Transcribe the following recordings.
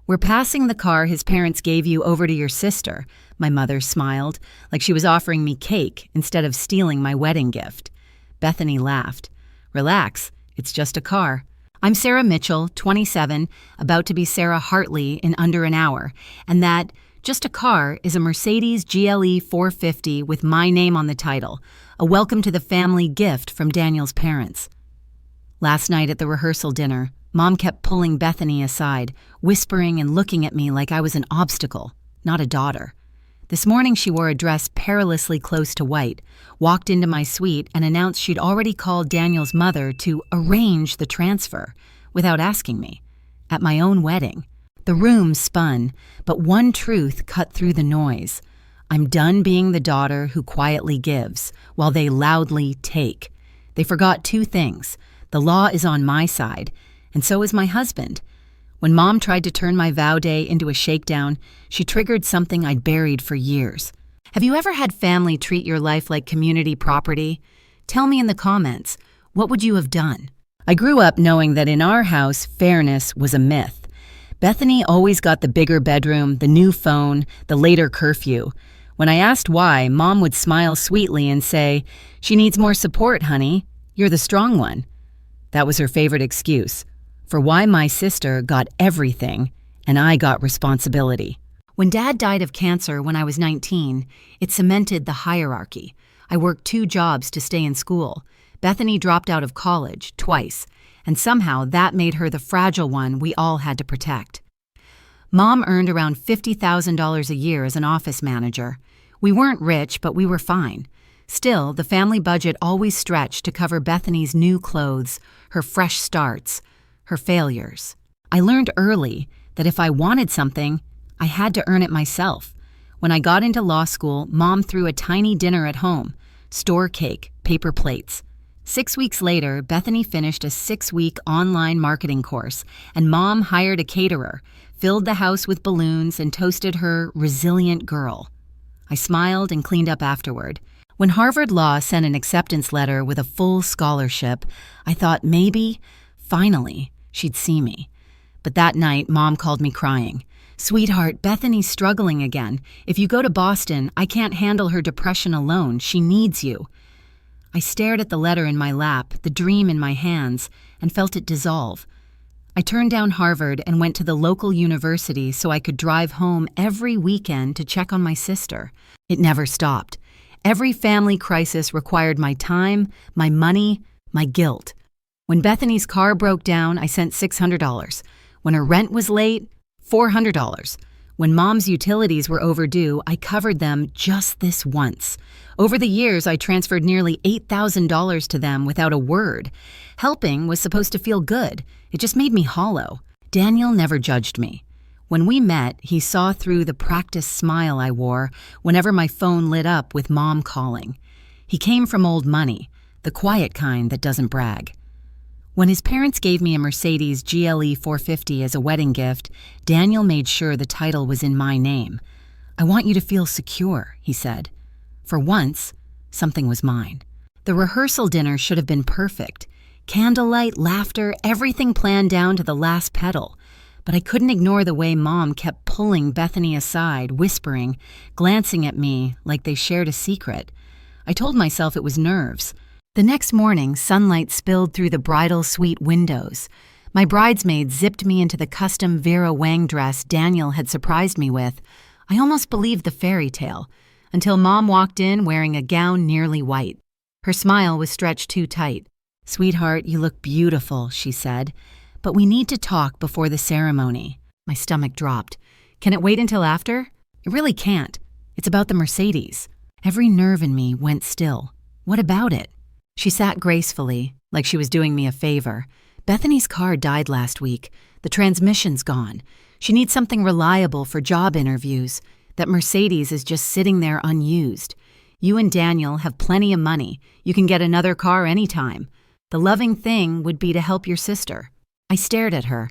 "We're passing the car his parents gave you over to your sister," my mother smiled, like she was offering me cake instead of stealing my wedding gift. Bethany laughed. "Relax, it's just a car. I'm Sarah Mitchell, 27, about to be Sarah Hartley in under an hour, and that just a car is a Mercedes GLE 450 with my name on the title, a welcome to the family gift from Daniel's parents." Last night at the rehearsal dinner, Mom kept pulling Bethany aside, whispering and looking at me like I was an obstacle, not a daughter. This morning she wore a dress perilously close to white, walked into my suite and announced she'd already called Daniel's mother to arrange the transfer, without asking me, at my own wedding. The room spun, but one truth cut through the noise. I'm done being the daughter who quietly gives, while they loudly take. They forgot two things. The law is on my side, and so is my husband. When Mom tried to turn my vow day into a shakedown, she triggered something I'd buried for years. Have you ever had family treat your life like community property? Tell me in the comments, what would you have done? I grew up knowing that in our house, fairness was a myth. Bethany always got the bigger bedroom, the new phone, the later curfew. When I asked why, Mom would smile sweetly and say, "She needs more support, honey. You're the strong one." That was her favorite excuse for why my sister got everything and I got responsibility. When Dad died of cancer when I was 19, it cemented the hierarchy. I worked 2 jobs to stay in school. Bethany dropped out of college twice, and somehow that made her the fragile one we all had to protect. Mom earned around $50,000 a year as an office manager. We weren't rich, but we were fine. Still, the family budget always stretched to cover Bethany's new clothes, her fresh starts, her failures. I learned early that if I wanted something, I had to earn it myself. When I got into law school, Mom threw a tiny dinner at home, store cake, paper plates. 6 weeks later, Bethany finished a 6-week online marketing course, and Mom hired a caterer, filled the house with balloons, and toasted her resilient girl. I smiled and cleaned up afterward. When Harvard Law sent an acceptance letter with a full scholarship, I thought maybe, finally, she'd see me. But that night, Mom called me crying. "Sweetheart, Bethany's struggling again. If you go to Boston, I can't handle her depression alone. She needs you." I stared at the letter in my lap, the dream in my hands, and felt it dissolve. I turned down Harvard and went to the local university so I could drive home every weekend to check on my sister. It never stopped. Every family crisis required my time, my money, my guilt. When Bethany's car broke down, I sent $600. When her rent was late, $400. When Mom's utilities were overdue, I covered them just this once. Over the years, I transferred nearly $8,000 to them without a word. Helping was supposed to feel good. It just made me hollow. Daniel never judged me. When we met, he saw through the practiced smile I wore whenever my phone lit up with Mom calling. He came from old money, the quiet kind that doesn't brag. When his parents gave me a Mercedes GLE 450 as a wedding gift, Daniel made sure the title was in my name. "I want you to feel secure," he said. For once, something was mine. The rehearsal dinner should have been perfect. Candlelight, laughter, everything planned down to the last petal. But I couldn't ignore the way Mom kept pulling Bethany aside, whispering, glancing at me like they shared a secret. I told myself it was nerves. The next morning, sunlight spilled through the bridal suite windows. My bridesmaid zipped me into the custom Vera Wang dress Daniel had surprised me with. I almost believed the fairy tale, until Mom walked in wearing a gown nearly white. Her smile was stretched too tight. "Sweetheart, you look beautiful," she said. "But we need to talk before the ceremony." My stomach dropped. "Can it wait until after?" "It really can't. It's about the Mercedes." Every nerve in me went still. What about it? She sat gracefully, like she was doing me a favor. "Bethany's car died last week. The transmission's gone. She needs something reliable for job interviews. That Mercedes is just sitting there unused. You and Daniel have plenty of money. You can get another car anytime. The loving thing would be to help your sister." I stared at her.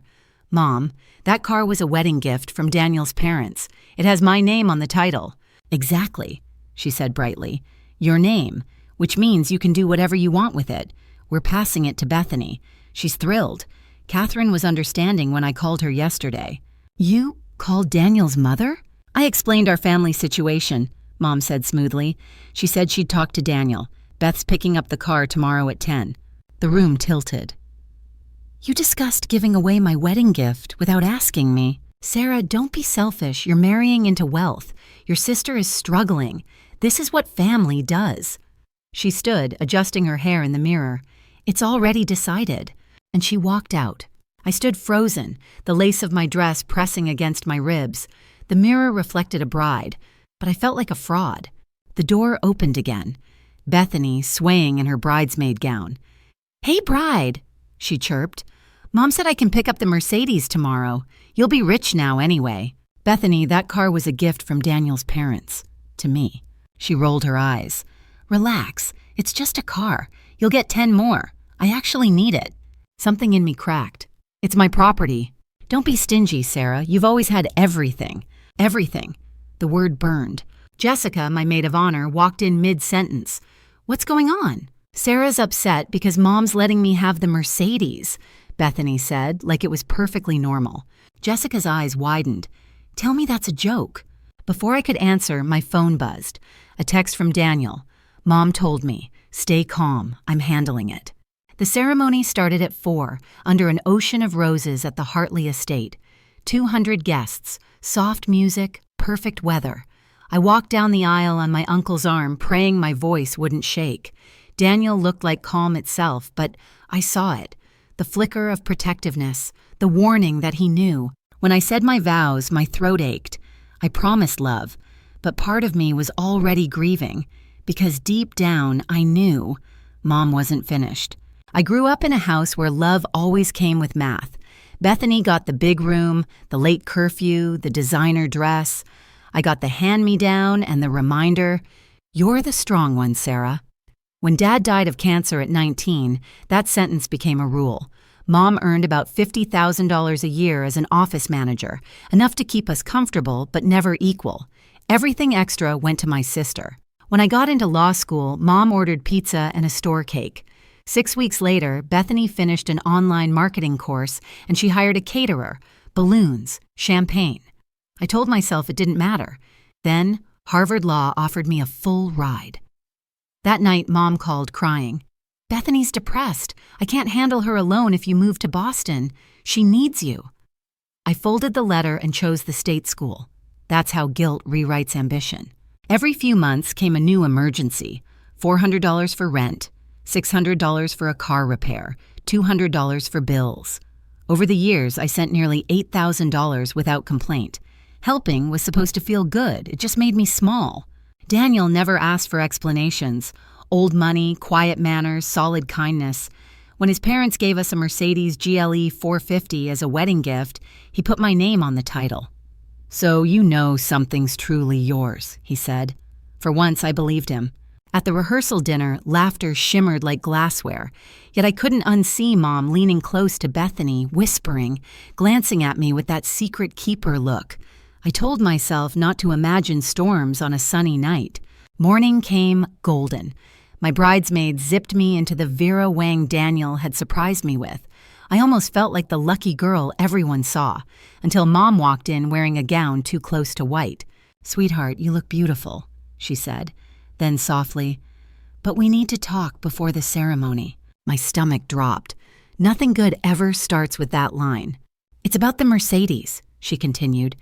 "Mom, that car was a wedding gift from Daniel's parents. It has my name on the title." "Exactly," she said brightly. "Your name, which means you can do whatever you want with it. We're passing it to Bethany. She's thrilled. Catherine was understanding when I called her yesterday. You called Daniel's mother? I explained our family situation, Mom said smoothly. She said she'd talk to Daniel. Beth's picking up the car tomorrow at 10. The room tilted. You discussed giving away my wedding gift without asking me. Sarah, don't be selfish. You're marrying into wealth. Your sister is struggling. This is what family does. She stood, adjusting her hair in the mirror. It's already decided. And she walked out. I stood frozen, the lace of my dress pressing against my ribs. The mirror reflected a bride, but I felt like a fraud. The door opened again. Bethany, swaying in her bridesmaid gown. Hey, bride, she chirped. Mom said I can pick up the Mercedes tomorrow. You'll be rich now anyway. Bethany, that car was a gift from Daniel's parents. To me. She rolled her eyes. Relax. It's just a car. You'll get 10 more. I actually need it. Something in me cracked. It's my property. Don't be stingy, Sarah. You've always had everything. Everything. The word burned. Jessica, my maid of honor, walked in mid-sentence. What's going on? Sarah's upset because Mom's letting me have the Mercedes, Bethany said, like it was perfectly normal. Jessica's eyes widened. Tell me that's a joke. Before I could answer, my phone buzzed. A text from Daniel. Mom told me, stay calm, I'm handling it. The ceremony started at 4, under an ocean of roses at the Hartley estate. 200 guests, soft music, perfect weather. I walked down the aisle on my uncle's arm, praying my voice wouldn't shake. Daniel looked like calm itself, but I saw it. The flicker of protectiveness, the warning that he knew. When I said my vows, my throat ached. I promised love, but part of me was already grieving, because deep down I knew Mom wasn't finished. I grew up in a house where love always came with math. Bethany got the big room, the late curfew, the designer dress. I got the hand-me-down and the reminder, you're the strong one, Sarah. When Dad died of cancer at 19, that sentence became a rule. Mom earned about $50,000 a year as an office manager, enough to keep us comfortable but never equal. Everything extra went to my sister. When I got into law school, Mom ordered pizza and a store cake. 6 weeks later, Bethany finished an online marketing course and she hired a caterer, balloons, champagne. I told myself it didn't matter. Then, Harvard Law offered me a full ride. That night, Mom called crying. Bethany's depressed. I can't handle her alone if you move to Boston. She needs you. I folded the letter and chose the state school. That's how guilt rewrites ambition. Every few months came a new emergency. $400 for rent, $600 for a car repair, $200 for bills. Over the years, I sent nearly $8,000 without complaint. Helping was supposed to feel good. It just made me small. Daniel never asked for explanations. Old money, quiet manners, solid kindness. When his parents gave us a Mercedes GLE 450 as a wedding gift, he put my name on the title. So you know something's truly yours, he said. For once, I believed him. At the rehearsal dinner, laughter shimmered like glassware, yet I couldn't unsee Mom leaning close to Bethany, whispering, glancing at me with that secret keeper look. I told myself not to imagine storms on a sunny night. Morning came golden. My bridesmaid zipped me into the Vera Wang Daniel had surprised me with. I almost felt like the lucky girl everyone saw, until Mom walked in wearing a gown too close to white. Sweetheart, you look beautiful, she said. Then softly, but we need to talk before the ceremony. My stomach dropped. Nothing good ever starts with that line. It's about the Mercedes, she continued.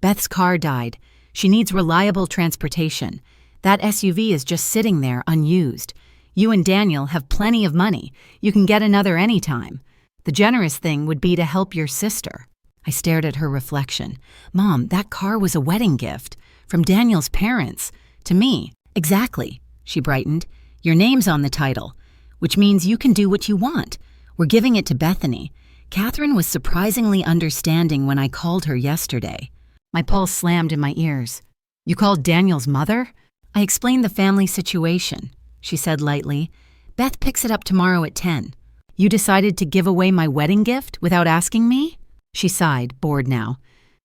Beth's car died. She needs reliable transportation. That SUV is just sitting there unused. You and Daniel have plenty of money. You can get another anytime. The generous thing would be to help your sister. I stared at her reflection. Mom, that car was a wedding gift. From Daniel's parents. To me. Exactly, she brightened. Your name's on the title, which means you can do what you want. We're giving it to Bethany. Catherine was surprisingly understanding when I called her yesterday. My pulse slammed in my ears. You called Daniel's mother? I explained the family situation, she said lightly. Beth picks it up tomorrow at 10. You decided to give away my wedding gift without asking me? She sighed, bored now.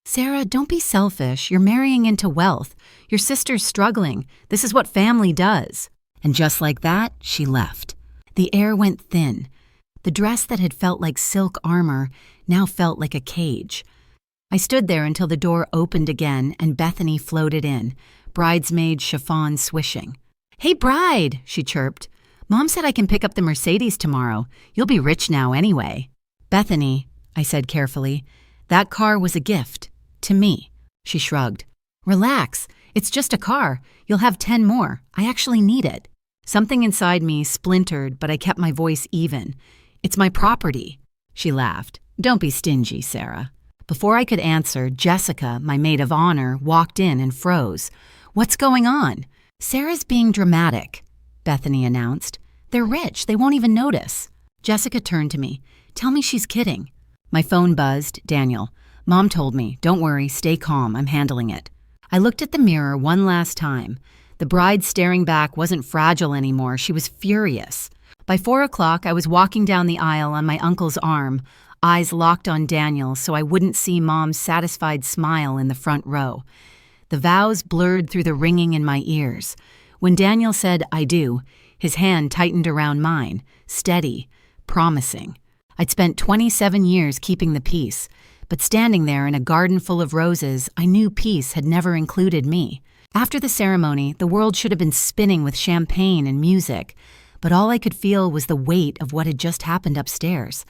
Sarah, don't be selfish. You're marrying into wealth. Your sister's struggling. This is what family does. And just like that, she left. The air went thin. The dress that had felt like silk armor now felt like a cage. I stood there until the door opened again and Bethany floated in, bridesmaid chiffon swishing. "Hey, bride," she chirped. "Mom said I can pick up the Mercedes tomorrow. You'll be rich now anyway." "Bethany," I said carefully, "that car was a gift. To me." She shrugged. "Relax. It's just a car. You'll have 10 more. I actually need it." Something inside me splintered, but I kept my voice even. "It's my property." She laughed. "Don't be stingy, Sarah." Before I could answer, Jessica, my maid of honor, walked in and froze. "What's going on?" "Sarah's being dramatic," Bethany announced. "They're rich. They won't even notice." Jessica turned to me. "Tell me she's kidding." My phone buzzed. "Daniel. Mom told me. Don't worry. Stay calm. I'm handling it." I looked at the mirror one last time. The bride staring back wasn't fragile anymore. She was furious. By 4 o'clock, I was walking down the aisle on my uncle's arm, eyes locked on Daniel so I wouldn't see Mom's satisfied smile in the front row. The vows blurred through the ringing in my ears. When Daniel said, "I do," his hand tightened around mine, steady, promising. I'd spent 27 years keeping the peace, but standing there in a garden full of roses, I knew peace had never included me. After the ceremony, the world should have been spinning with champagne and music, but all I could feel was the weight of what had just happened upstairs.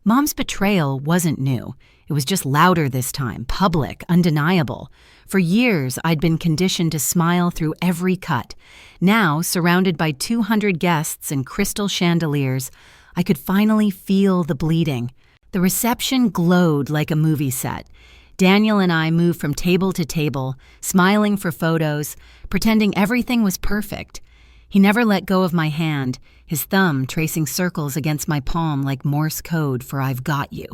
Mom's betrayal wasn't new. It was just louder this time, public, undeniable. For years, I'd been conditioned to smile through every cut. Now, surrounded by 200 guests and crystal chandeliers, I could finally feel the bleeding. The reception glowed like a movie set. Daniel and I moved from table to table, smiling for photos, pretending everything was perfect. He never let go of my hand, his thumb tracing circles against my palm like Morse code for "I've got you."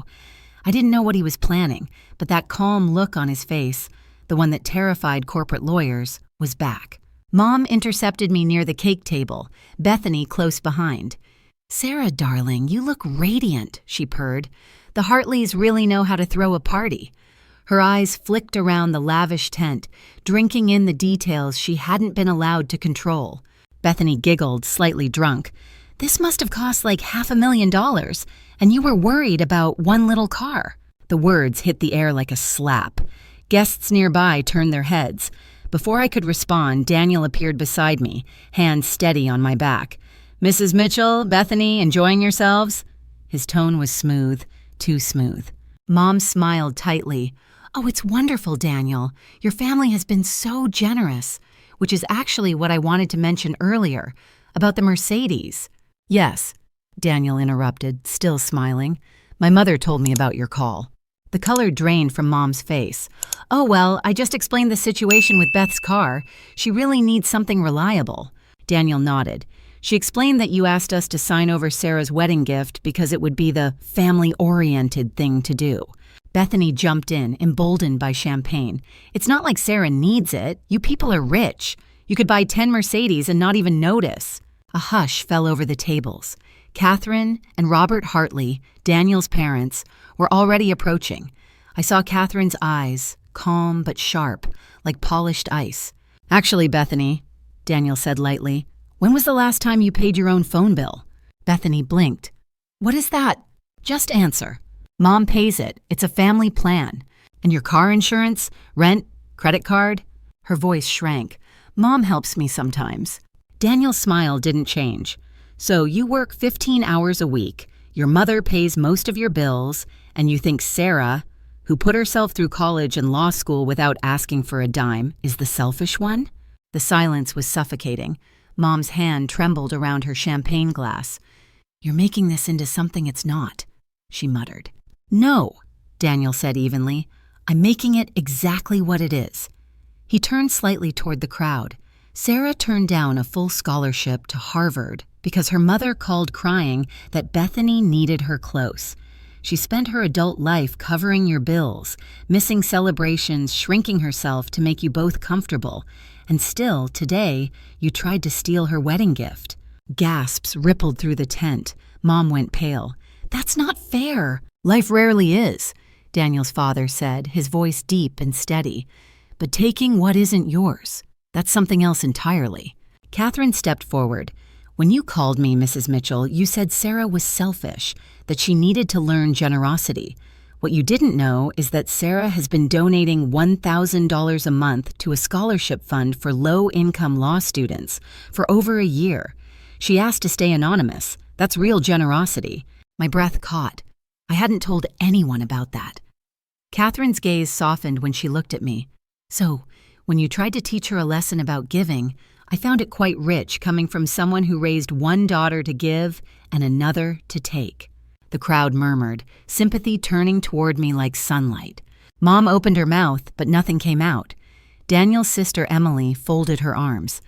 I didn't know what he was planning, but that calm look on his face, the one that terrified corporate lawyers, was back. Mom intercepted me near the cake table, Bethany close behind. "Sarah, darling, you look radiant," she purred. "The Hartleys really know how to throw a party." Her eyes flicked around the lavish tent, drinking in the details she hadn't been allowed to control. Bethany giggled, slightly drunk. "This must have cost like $500,000, and you were worried about one little car." The words hit the air like a slap. Guests nearby turned their heads. Before I could respond, Daniel appeared beside me, hands steady on my back. "Mrs. Mitchell, Bethany, enjoying yourselves?" His tone was smooth, too smooth. Mom smiled tightly. "Oh, it's wonderful, Daniel. Your family has been so generous," which is actually what I wanted to mention earlier, about the Mercedes. "Yes," Daniel interrupted, still smiling. "My mother told me about your call." The color drained from Mom's face. "Oh, well, I just explained the situation with Beth's car. She really needs something reliable." Daniel nodded. "She explained that you asked us to sign over Sarah's wedding gift because it would be the family-oriented thing to do." Bethany jumped in, emboldened by champagne. "It's not like Sarah needs it. You people are rich. You could buy 10 Mercedes and not even notice." A hush fell over the tables. Catherine and Robert Hartley, Daniel's parents, were already approaching. I saw Catherine's eyes, calm but sharp, like polished ice. "Actually, Bethany," Daniel said lightly, "when was the last time you paid your own phone bill?" Bethany blinked. "What is that?" "Just answer." "Mom pays it. It's a family plan." "And your car insurance, rent, credit card?" Her voice shrank. "Mom helps me sometimes." Daniel's smile didn't change. "So you work 15 hours a week, your mother pays most of your bills, and you think Sarah, who put herself through college and law school without asking for a dime, is the selfish one?" The silence was suffocating. Mom's hand trembled around her champagne glass. "You're making this into something it's not," she muttered. "No," Daniel said evenly. "I'm making it exactly what it is." He turned slightly toward the crowd. Sarah turned down a full scholarship to Harvard because her mother called crying that Bethany needed her close. She spent her adult life covering your bills, missing celebrations, shrinking herself to make you both comfortable. And still, today, you tried to steal her wedding gift. Gasps rippled through the tent. Mom went pale. "That's not fair." "Life rarely is," Daniel's father said, his voice deep and steady. "But taking what isn't yours, that's something else entirely." Catherine stepped forward. "When you called me, Mrs. Mitchell, you said Sarah was selfish, that she needed to learn generosity. What you didn't know is that Sarah has been donating $1,000 a month to a scholarship fund for low-income law students for over a year. She asked to stay anonymous. That's real generosity. My breath caught. I hadn't told anyone about that. Catherine's gaze softened when she looked at me. So, when you tried to teach her a lesson about giving, I found it quite rich coming from someone who raised one daughter to give and another to take. The crowd murmured, sympathy turning toward me like sunlight. Mom opened her mouth, but nothing came out. Daniel's sister Emily folded her arms.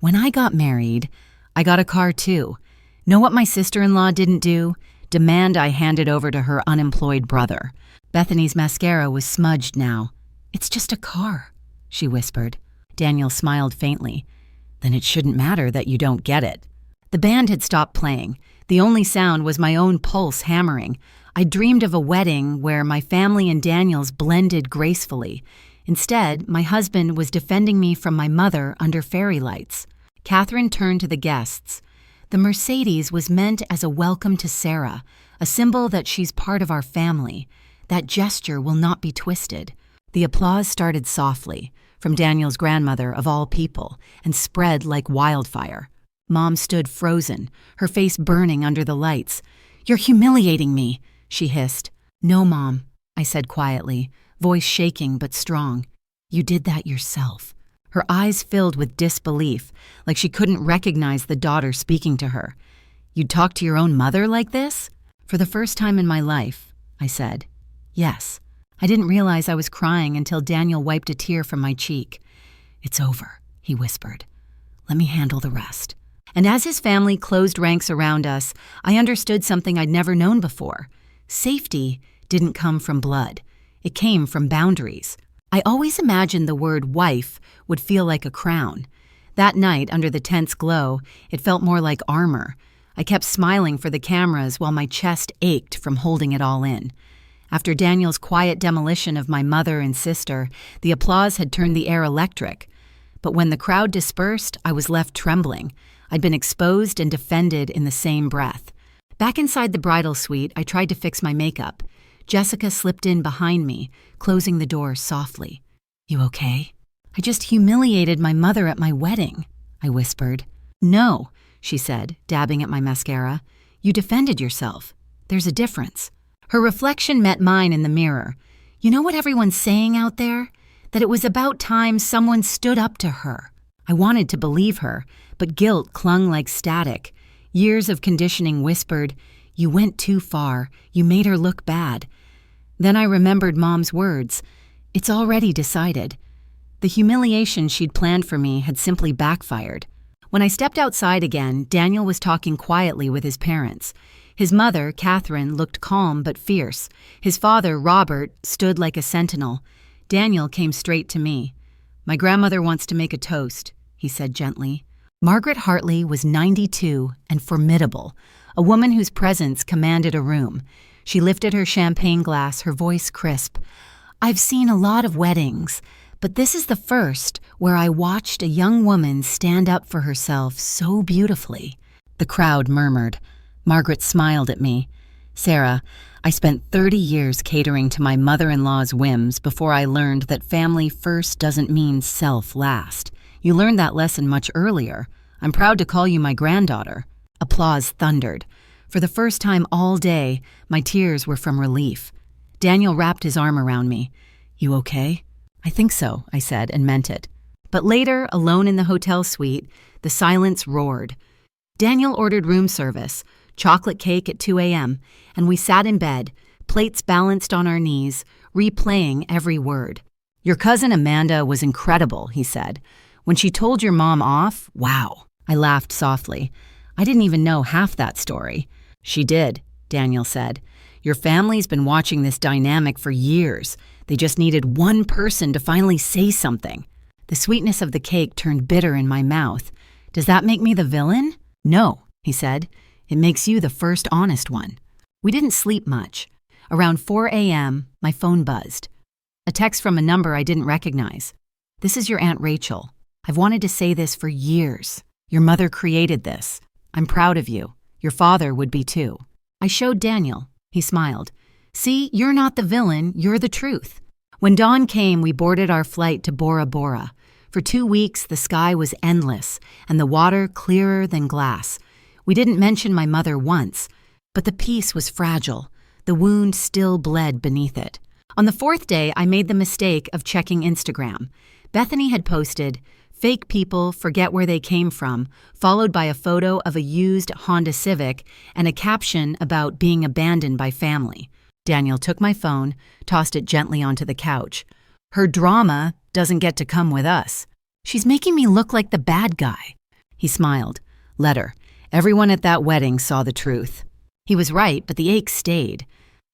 When I got married, I got a car too. Know what my sister-in-law didn't do? Demand I hand it over to her unemployed brother. Bethany's mascara was smudged now. It's just a car, she whispered. Daniel smiled faintly. Then it shouldn't matter that you don't get it. The band had stopped playing. The only sound was my own pulse hammering. I dreamed of a wedding where my family and Daniel's blended gracefully. Instead, my husband was defending me from my mother under fairy lights. Catherine turned to the guests. The Mercedes was meant as a welcome to Sarah, a symbol that she's part of our family. That gesture will not be twisted. The applause started softly, from Daniel's grandmother of all people, and spread like wildfire. Mom stood frozen, her face burning under the lights. "You're humiliating me," she hissed. "No, Mom," I said quietly, voice shaking but strong. "You did that yourself." Her eyes filled with disbelief, like she couldn't recognize the daughter speaking to her. "You'd talk to your own mother like this?" "For the first time in my life," I said. "Yes." I didn't realize I was crying until Daniel wiped a tear from my cheek. "It's over," he whispered. "Let me handle the rest." And as his family closed ranks around us, I understood something I'd never known before. Safety didn't come from blood. It came from boundaries. I always imagined the word wife would feel like a crown. That night, under the tense glow, it felt more like armor. I kept smiling for the cameras while my chest ached from holding it all in. After Daniel's quiet demolition of my mother and sister, the applause had turned the air electric. But when the crowd dispersed, I was left trembling. I'd been exposed and defended in the same breath. Back inside the bridal suite, I tried to fix my makeup. Jessica slipped in behind me, closing the door softly. "You okay?" "I just humiliated my mother at my wedding," I whispered. "No," she said, dabbing at my mascara. "You defended yourself. There's a difference." Her reflection met mine in the mirror. "You know what everyone's saying out there? That it was about time someone stood up to her." I wanted to believe her, but guilt clung like static. Years of conditioning whispered, "You went too far. You made her look bad." Then I remembered Mom's words. "It's already decided." The humiliation she'd planned for me had simply backfired. When I stepped outside again, Daniel was talking quietly with his parents. His mother, Catherine, looked calm but fierce. His father, Robert, stood like a sentinel. Daniel came straight to me. "My grandmother wants to make a toast," he said gently. Margaret Hartley was 92 and formidable, a woman whose presence commanded a room. She lifted her champagne glass, her voice crisp. "I've seen a lot of weddings, but this is the first where I watched a young woman stand up for herself so beautifully." The crowd murmured. Margaret smiled at me. "Sarah, I spent 30 years catering to my mother-in-law's whims before I learned that family first doesn't mean self last. You learned that lesson much earlier. I'm proud to call you my granddaughter." Applause thundered. For the first time all day, my tears were from relief. Daniel wrapped his arm around me. "You okay?" "I think so," I said, and meant it. But later, alone in the hotel suite, the silence roared. Daniel ordered room service, chocolate cake at 2 a.m., and we sat in bed, plates balanced on our knees, replaying every word. "Your cousin Amanda was incredible," he said. "When she told your mom off, wow." I laughed softly. I didn't even know half that story. "She did," Daniel said. "Your family's been watching this dynamic for years. They just needed one person to finally say something." The sweetness of the cake turned bitter in my mouth. "Does that make me the villain?" "No," he said. "It makes you the first honest one." We didn't sleep much. Around 4 a.m., my phone buzzed. A text from a number I didn't recognize. "This is your Aunt Rachel. I've wanted to say this for years. Your mother created this. I'm proud of you. Your father would be too." I showed Daniel. He smiled. See, you're not the villain, you're the truth. When dawn came, we boarded our flight to Bora Bora. For 2 weeks, the sky was endless and the water clearer than glass. We didn't mention my mother once, but the peace was fragile. The wound still bled beneath it. On the 4th day, I made the mistake of checking Instagram. Bethany had posted, "Fake people forget where they came from," followed by a photo of a used Honda Civic and a caption about being abandoned by family. Daniel took my phone, tossed it gently onto the couch. "Her drama doesn't get to come with us. She's making me look like the bad guy." He smiled. "Let her. Everyone at that wedding saw the truth." He was right, but the ache stayed.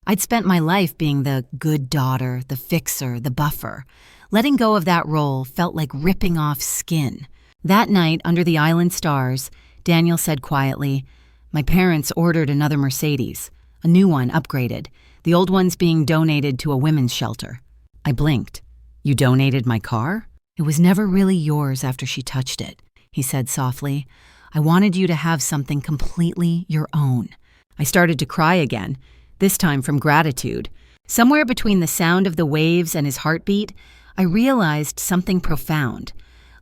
I'd spent my life being the good daughter, the fixer, the buffer. Letting go of that role felt like ripping off skin. That night, under the island stars, Daniel said quietly, "My parents ordered another Mercedes, a new one upgraded, the old one's being donated to a women's shelter." I blinked. "You donated my car?" "It was never really yours after she touched it," he said softly. "I wanted you to have something completely your own." I started to cry again, this time from gratitude. Somewhere between the sound of the waves and his heartbeat, I realized something profound.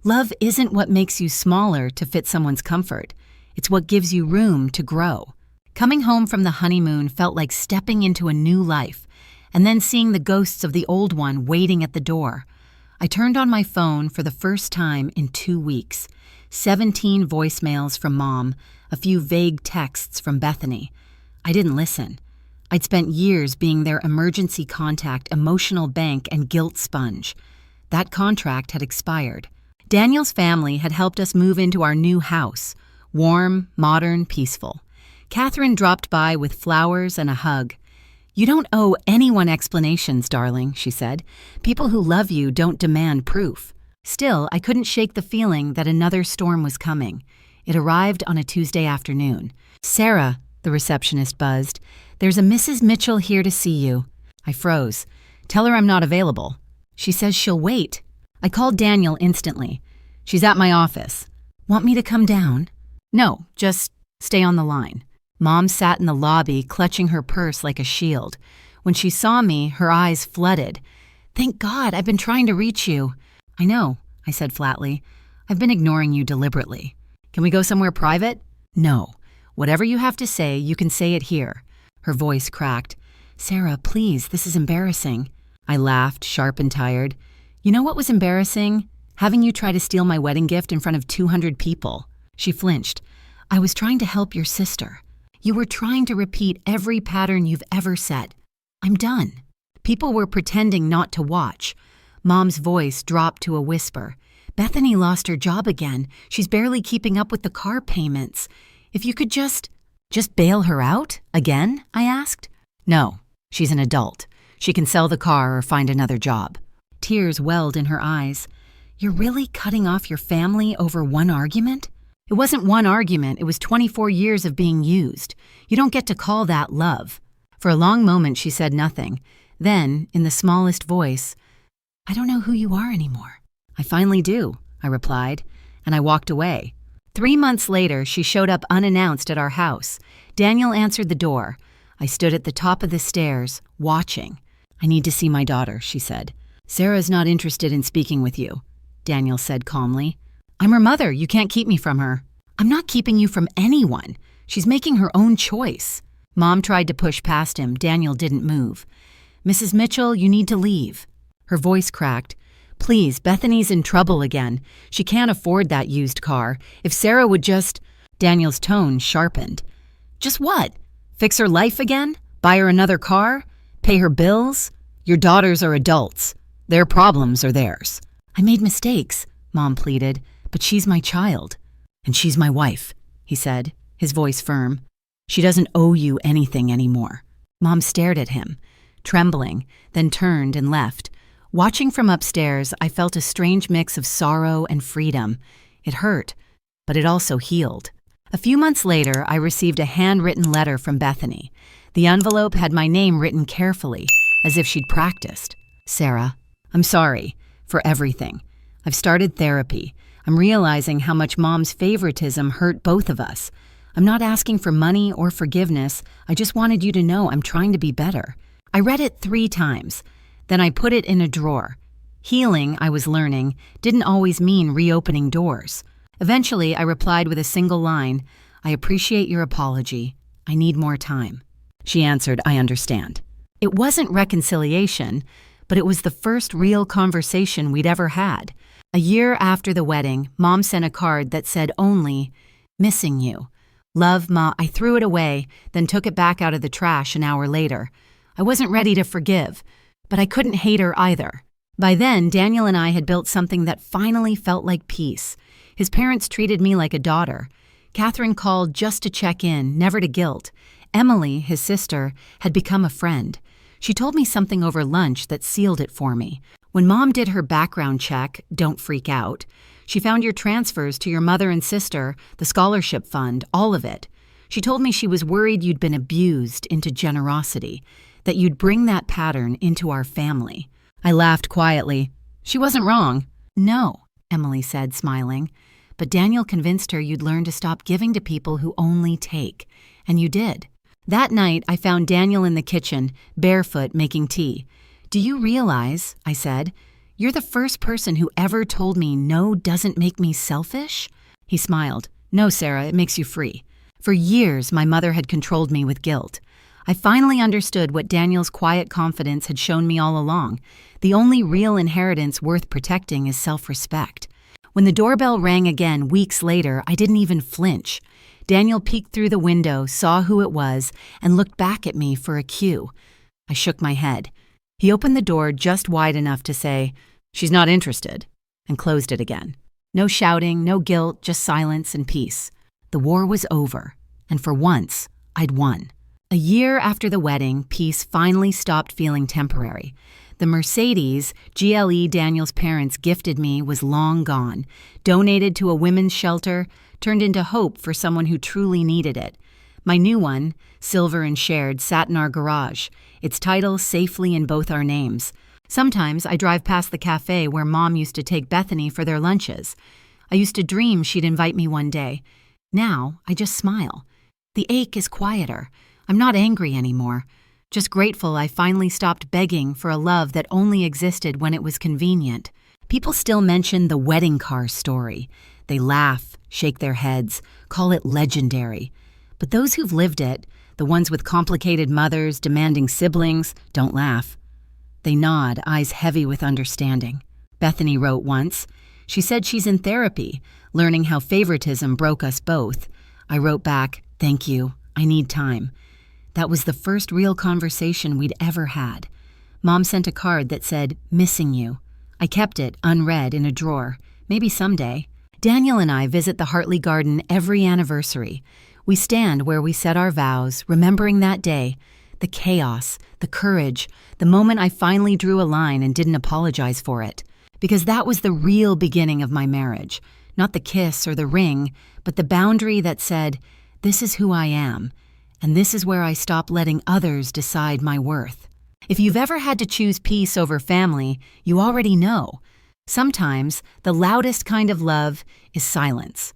Love isn't what makes you smaller to fit someone's comfort. It's what gives you room to grow. Coming home from the honeymoon felt like stepping into a new life, and then seeing the ghosts of the old one waiting at the door. I turned on my phone for the first time in 2 weeks. 17 voicemails from Mom, a few vague texts from Bethany. I didn't listen. I'd spent years being their emergency contact, emotional bank, and guilt sponge. That contract had expired. Daniel's family had helped us move into our new house, warm, modern, peaceful. Catherine dropped by with flowers and a hug. "You don't owe anyone explanations, darling," she said. "People who love you don't demand proof." Still, I couldn't shake the feeling that another storm was coming. It arrived on a Tuesday afternoon. "Sarah," the receptionist buzzed, "there's a Mrs. Mitchell here to see you." I froze. "Tell her I'm not available." "She says she'll wait." I called Daniel instantly. "She's at my office." "Want me to come down?" "No, just stay on the line." Mom sat in the lobby, clutching her purse like a shield. When she saw me, her eyes flooded. "Thank God, I've been trying to reach you." "I know," I said flatly. "I've been ignoring you deliberately. Can we go somewhere private?" "No. Whatever you have to say, you can say it here." Her voice cracked. "Sarah, please, this is embarrassing." I laughed, sharp and tired. "You know what was embarrassing? Having you try to steal my wedding gift in front of 200 people. She flinched. "I was trying to help your sister. You were trying to repeat every pattern you've ever set. I'm done." People were pretending not to watch. Mom's voice dropped to a whisper. "Bethany lost her job again. She's barely keeping up with the car payments. If you could just bail her out? Again?" I asked. "No, she's an adult. She can sell the car or find another job." Tears welled in her eyes. "You're really cutting off your family over one argument?" "It wasn't one argument, it was 24 years of being used. You don't get to call that love." For a long moment she said nothing. Then, in the smallest voice, "I don't know who you are anymore." "I finally do," I replied, and I walked away. 3 months later, she showed up unannounced at our house. Daniel answered the door. I stood at the top of the stairs, watching. "I need to see my daughter," she said. "Sarah's not interested in speaking with you," Daniel said calmly. "I'm her mother. You can't keep me from her." "I'm not keeping you from anyone. She's making her own choice." Mom tried to push past him. Daniel didn't move. "Mrs. Mitchell, you need to leave." Her voice cracked. "Please, Bethany's in trouble again. She can't afford that used car. If Sarah would just—" Daniel's tone sharpened. "Just what? Fix her life again? Buy her another car? Pay her bills? Your daughters are adults. Their problems are theirs." "I made mistakes," Mom pleaded, "but she's my child." "And she's my wife," he said, his voice firm. "She doesn't owe you anything anymore." Mom stared at him, trembling, then turned and left. Watching from upstairs, I felt a strange mix of sorrow and freedom. It hurt, but it also healed. A few months later, I received a handwritten letter from Bethany. The envelope had my name written carefully, as if she'd practiced. "Sarah, I'm sorry for everything. I've started therapy. I'm realizing how much Mom's favoritism hurt both of us. I'm not asking for money or forgiveness. I just wanted you to know I'm trying to be better. I read it 3 times. Then I put it in a drawer. Healing, I was learning, didn't always mean reopening doors. Eventually, I replied with a single line, "I appreciate your apology. I need more time." She answered, "I understand." It wasn't reconciliation, but it was the first real conversation we'd ever had. A year after the wedding, Mom sent a card that said only, "Missing you. Love, Ma." I threw it away, then took it back out of the trash an hour later. I wasn't ready to forgive, but I couldn't hate her either. By then, Daniel and I had built something that finally felt like peace. His parents treated me like a daughter. Catherine called just to check in, never to guilt. Emily, his sister, had become a friend. She told me something over lunch that sealed it for me. When Mom did her background check, don't freak out, she found your transfers to your mother and sister, the scholarship fund, all of it. She told me she was worried you'd been abused into generosity, that you'd bring that pattern into our family. I laughed quietly. She wasn't wrong. "No," Emily said, smiling. "But Daniel convinced her you'd learn to stop giving to people who only take. And you did." That night, I found Daniel in the kitchen, barefoot, making tea. "Do you realize," I said, "you're the first person who ever told me no doesn't make me selfish?" He smiled. "No, Sarah, it makes you free." For years, my mother had controlled me with guilt. I finally understood what Daniel's quiet confidence had shown me all along. The only real inheritance worth protecting is self-respect. When the doorbell rang again weeks later, I didn't even flinch. Daniel peeked through the window, saw who it was, and looked back at me for a cue. I shook my head. He opened the door just wide enough to say, "She's not interested," and closed it again. No shouting, no guilt, just silence and peace. The war was over, and for once, I'd won. A year after the wedding, peace finally stopped feeling temporary. The Mercedes GLE Daniel's parents gifted me was long gone, donated to a women's shelter, turned into hope for someone who truly needed it. My new one, silver and shared, sat in our garage, its title safely in both our names. Sometimes I drive past the cafe where Mom used to take Bethany for their lunches. I used to dream she'd invite me one day. Now, I just smile. The ache is quieter. I'm not angry anymore. Just grateful I finally stopped begging for a love that only existed when it was convenient. People still mention the wedding car story. They laugh, shake their heads, call it legendary. But those who've lived it, the ones with complicated mothers, demanding siblings, don't laugh. They nod, eyes heavy with understanding. Bethany wrote once. She said she's in therapy, learning how favoritism broke us both. I wrote back, "Thank you. I need time." That was the first real conversation we'd ever had. Mom sent a card that said, "Missing you." I kept it, unread, in a drawer. Maybe someday. Daniel and I visit the Hartley Garden every anniversary. We stand where we said our vows, remembering that day, the chaos, the courage, the moment I finally drew a line and didn't apologize for it. Because that was the real beginning of my marriage. Not the kiss or the ring, but the boundary that said, "This is who I am. And this is where I stop letting others decide my worth." If you've ever had to choose peace over family, you already know. Sometimes the loudest kind of love is silence.